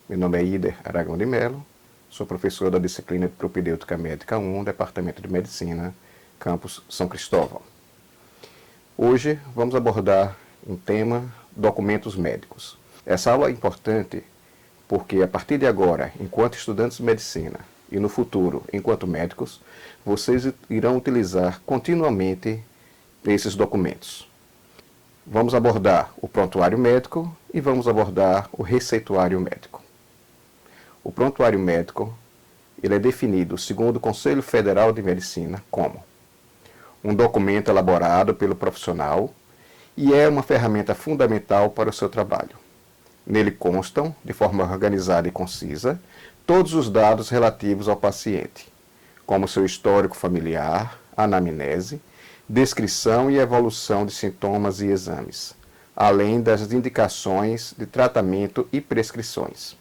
Meu nome é Ider Aragão de Melo, sou professor da disciplina de Propedêutica Médica 1, Departamento de Medicina, Campus São Cristóvão. Hoje vamos abordar um tema: documentos médicos. Essa aula é importante porque a partir de agora, enquanto estudantes de medicina e no futuro, enquanto médicos, vocês irão utilizar continuamente esses documentos. Vamos abordar o prontuário médico e vamos abordar o receituário médico. O prontuário médico ele é definido, segundo o Conselho Federal de Medicina, como um documento elaborado pelo profissional e é uma ferramenta fundamental para o seu trabalho. Nele constam, de forma organizada e concisa, todos os dados relativos ao paciente, como seu histórico familiar, anamnese, descrição e evolução de sintomas e exames, além das indicações de tratamento e prescrições.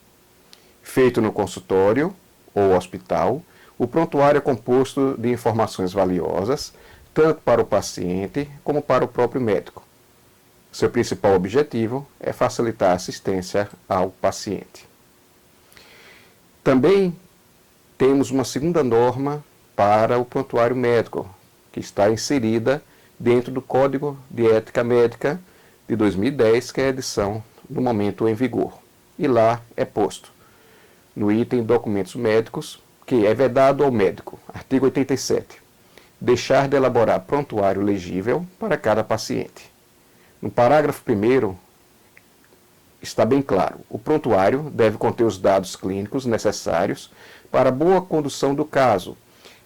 Feito no consultório ou hospital, o prontuário é composto de informações valiosas, tanto para o paciente como para o próprio médico. Seu principal objetivo é facilitar a assistência ao paciente. Também temos uma segunda norma para o prontuário médico, que está inserida dentro do Código de Ética Médica de 2010, que é a edição no momento em vigor. E lá é posto, no item documentos médicos, que é vedado ao médico, artigo 87, deixar de elaborar prontuário legível para cada paciente. No parágrafo 1º, está bem claro, o prontuário deve conter os dados clínicos necessários para a boa condução do caso,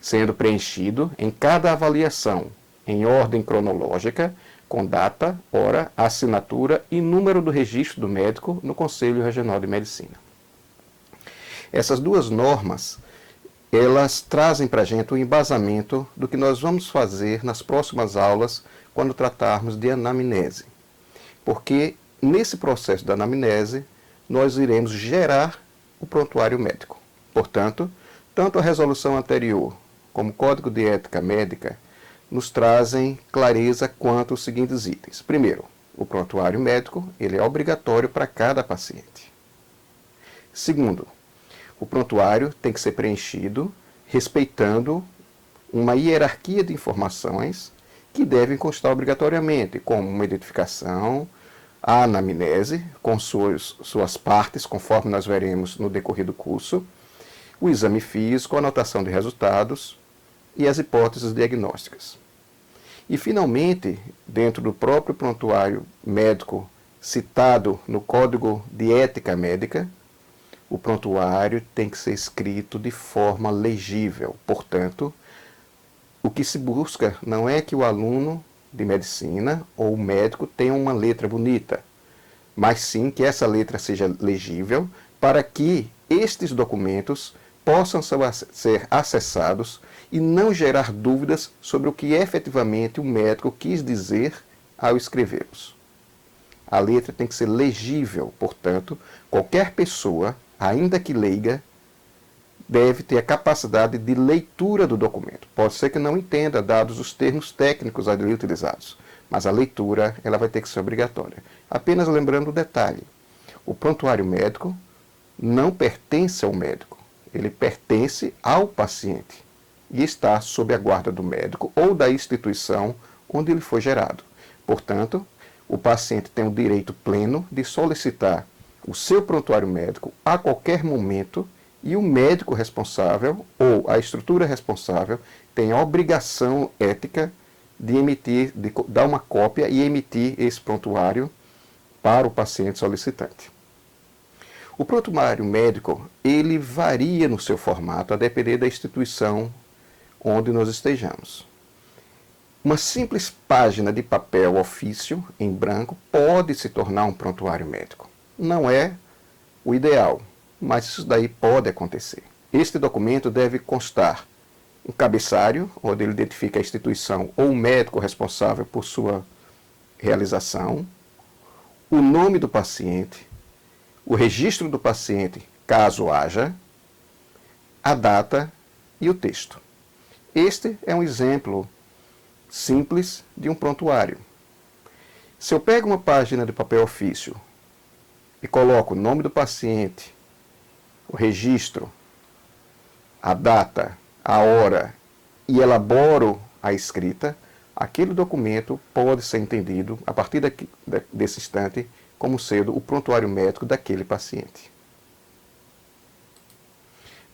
sendo preenchido em cada avaliação, em ordem cronológica, com data, hora, assinatura e número do registro do médico no Conselho Regional de Medicina. Essas duas normas, elas trazem para a gente o embasamento do que nós vamos fazer nas próximas aulas quando tratarmos de anamnese. Porque nesse processo da anamnese, nós iremos gerar o prontuário médico. Portanto, tanto a resolução anterior como o Código de Ética Médica nos trazem clareza quanto aos seguintes itens. Primeiro, o prontuário médico ele é obrigatório para cada paciente. Segundo, o prontuário tem que ser preenchido respeitando uma hierarquia de informações que devem constar obrigatoriamente, como uma identificação, a anamnese, com suas partes, conforme nós veremos no decorrer do curso, o exame físico, a anotação de resultados e as hipóteses diagnósticas. E, finalmente, dentro do próprio prontuário médico citado no Código de Ética Médica, o prontuário tem que ser escrito de forma legível. Portanto, o que se busca não é que o aluno de medicina ou o médico tenha uma letra bonita, mas sim que essa letra seja legível para que estes documentos possam ser acessados e não gerar dúvidas sobre o que efetivamente o médico quis dizer ao escrevê-los. A letra tem que ser legível, portanto, qualquer pessoa, ainda que leiga, deve ter a capacidade de leitura do documento. Pode ser que não entenda, dados os termos técnicos ali utilizados, mas a leitura ela vai ter que ser obrigatória. Apenas lembrando o detalhe, o prontuário médico não pertence ao médico, ele pertence ao paciente e está sob a guarda do médico ou da instituição onde ele foi gerado. Portanto, o paciente tem o direito pleno de solicitar o seu prontuário médico a qualquer momento e o médico responsável ou a estrutura responsável tem a obrigação ética de emitir, de dar uma cópia e emitir esse prontuário para o paciente solicitante. O prontuário médico, ele varia no seu formato a depender da instituição onde nós estejamos. Uma simples página de papel ofício em branco pode se tornar um prontuário médico. Não é o ideal, mas isso daí pode acontecer. Este documento deve constar um cabeçalho, onde ele identifica a instituição ou o médico responsável por sua realização, o nome do paciente, o registro do paciente, caso haja, a data e o texto. Este é um exemplo simples de um prontuário. Se eu pego uma página de papel ofício e coloco o nome do paciente, o registro, a data, a hora e elaboro a escrita, aquele documento pode ser entendido, a partir desse instante, como sendo o prontuário médico daquele paciente.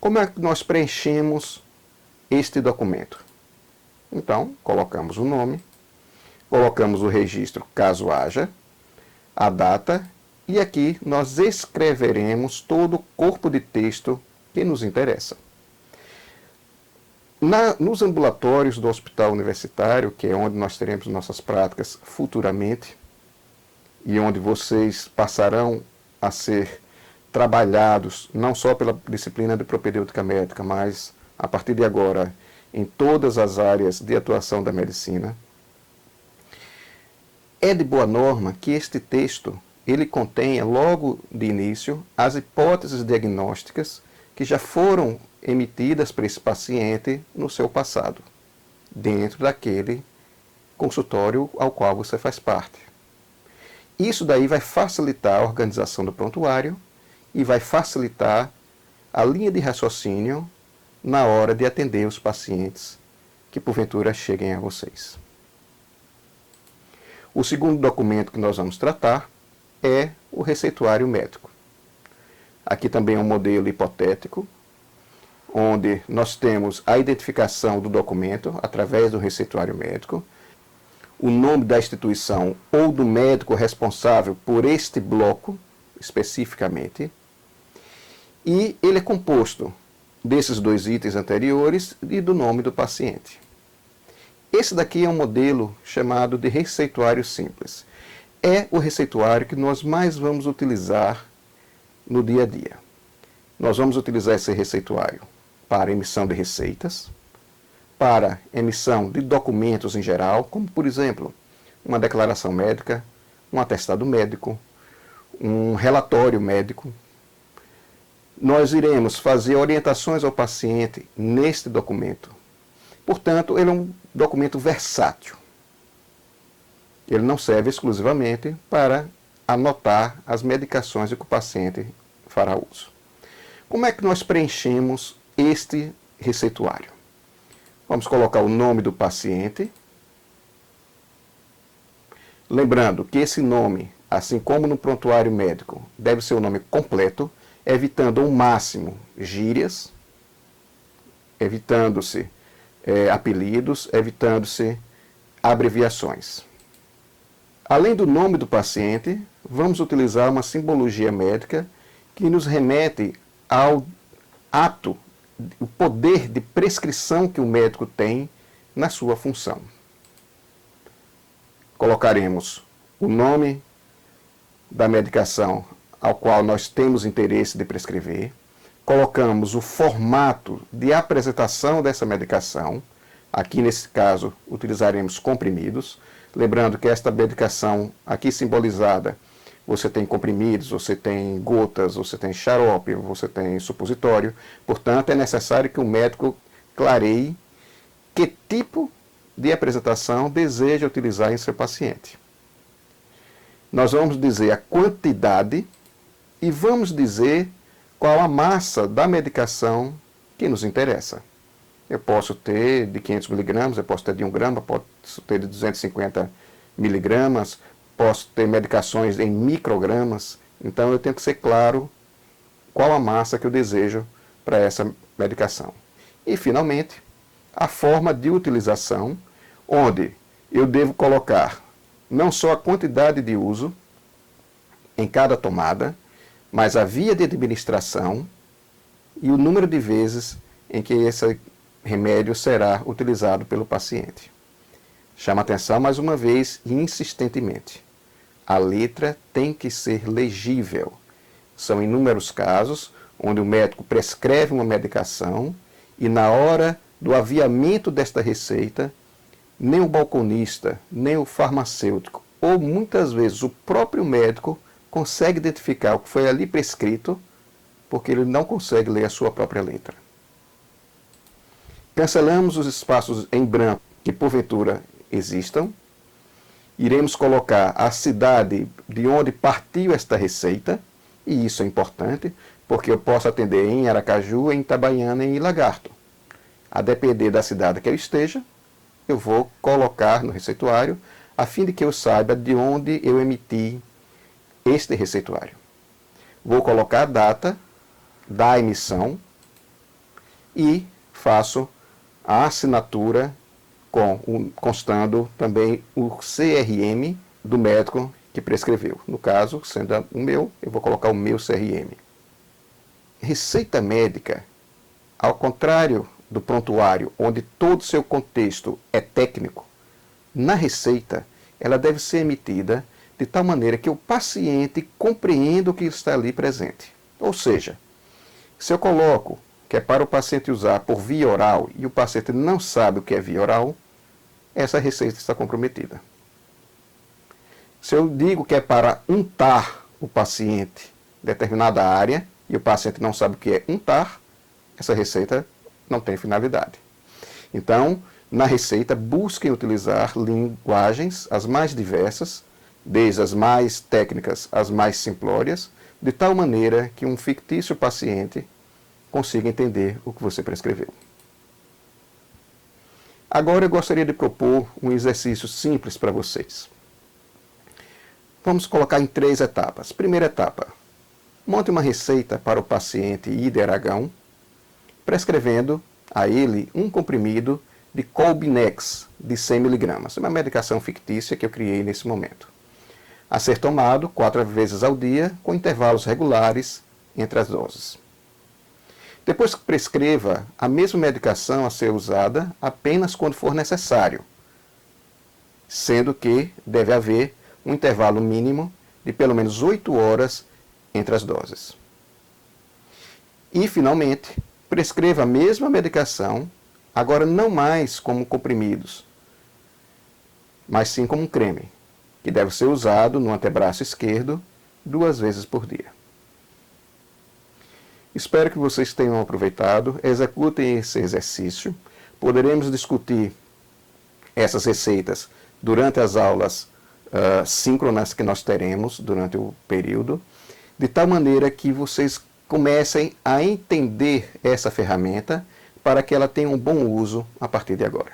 Como é que nós preenchemos este documento? Então, colocamos o nome, colocamos o registro, caso haja, a data, e aqui nós escreveremos todo o corpo de texto que nos interessa. Nos ambulatórios do hospital universitário, que é onde nós teremos nossas práticas futuramente, e onde vocês passarão a ser trabalhados, não só pela disciplina de propedêutica médica, mas, a partir de agora, em todas as áreas de atuação da medicina, é de boa norma que este texto ele contenha, logo de início, as hipóteses diagnósticas que já foram emitidas para esse paciente no seu passado, dentro daquele consultório ao qual você faz parte. Isso daí vai facilitar a organização do prontuário e vai facilitar a linha de raciocínio na hora de atender os pacientes que porventura cheguem a vocês. O segundo documento que nós vamos tratar é o receituário médico. Aqui também é um modelo hipotético, onde nós temos a identificação do documento através do receituário médico, o nome da instituição ou do médico responsável por este bloco, especificamente, e ele é composto desses dois itens anteriores e do nome do paciente. Esse daqui é um modelo chamado de receituário simples. É o receituário que nós mais vamos utilizar no dia a dia. Nós vamos utilizar esse receituário para emissão de receitas, para emissão de documentos em geral, como, por exemplo, uma declaração médica, um atestado médico, um relatório médico. Nós iremos fazer orientações ao paciente neste documento. Portanto, ele é um documento versátil. Ele não serve exclusivamente para anotar as medicações de que o paciente fará uso. Como é que nós preenchemos este receituário? Vamos colocar o nome do paciente. Lembrando que esse nome, assim como no prontuário médico, deve ser o nome completo, evitando ao máximo gírias, evitando-se apelidos, evitando-se abreviações. Além do nome do paciente, vamos utilizar uma simbologia médica que nos remete ao ato, o poder de prescrição que o médico tem na sua função. Colocaremos o nome da medicação ao qual nós temos interesse de prescrever, colocamos o formato de apresentação dessa medicação, aqui nesse caso utilizaremos comprimidos, lembrando que esta medicação aqui simbolizada, você tem comprimidos, você tem gotas, você tem xarope, você tem supositório. Portanto, é necessário que o médico clareie que tipo de apresentação deseja utilizar em seu paciente. Nós vamos dizer a quantidade e vamos dizer qual a massa da medicação que nos interessa. Eu posso ter de 500 miligramas, eu posso ter de 1 grama, posso ter de 250 miligramas, posso ter medicações em microgramas, então eu tenho que ser claro qual a massa que eu desejo para essa medicação. E, finalmente, a forma de utilização, onde eu devo colocar não só a quantidade de uso em cada tomada, mas a via de administração e o número de vezes em que esse remédio será utilizado pelo paciente. Chama atenção mais uma vez e insistentemente. A letra tem que ser legível. São inúmeros casos onde o médico prescreve uma medicação e na hora do aviamento desta receita, nem o balconista, nem o farmacêutico, ou muitas vezes o próprio médico, consegue identificar o que foi ali prescrito, porque ele não consegue ler a sua própria letra. Cancelamos os espaços em branco que porventura existam. Iremos colocar a cidade de onde partiu esta receita, e isso é importante, porque eu posso atender em Aracaju, em Itabaiana e em Lagarto. A depender da cidade que eu esteja, eu vou colocar no receituário, a fim de que eu saiba de onde eu emiti este receituário. Vou colocar a data da emissão e faço a assinatura constando também o CRM do médico que prescreveu. No caso, sendo o meu, eu vou colocar o meu CRM. Receita médica, ao contrário do prontuário, onde todo o seu contexto é técnico, na receita, ela deve ser emitida de tal maneira que o paciente compreenda o que está ali presente. Ou seja, se eu coloco que é para o paciente usar por via oral e o paciente não sabe o que é via oral, essa receita está comprometida. Se eu digo que é para untar o paciente em determinada área e o paciente não sabe o que é untar, essa receita não tem finalidade. Então, na receita, busquem utilizar linguagens as mais diversas, desde as mais técnicas às mais simplórias, de tal maneira que um fictício paciente consiga entender o que você prescreveu. Agora eu gostaria de propor um exercício simples para vocês. Vamos colocar em 3 etapas. Primeira etapa, monte uma receita para o paciente Ideragão, prescrevendo a ele um comprimido de Colbinex de 100 mg. É uma medicação fictícia que eu criei nesse momento. A ser tomado 4 vezes ao dia, com intervalos regulares entre as doses. Depois que prescreva a mesma medicação a ser usada apenas quando for necessário, sendo que deve haver um intervalo mínimo de pelo menos 8 horas entre as doses. E, finalmente, prescreva a mesma medicação, agora não mais como comprimidos, mas sim como um creme, que deve ser usado no antebraço esquerdo 2 vezes por dia. Espero que vocês tenham aproveitado, executem esse exercício. Poderemos discutir essas receitas durante as aulas síncronas que nós teremos durante o período, de tal maneira que vocês comecem a entender essa ferramenta para que ela tenha um bom uso a partir de agora.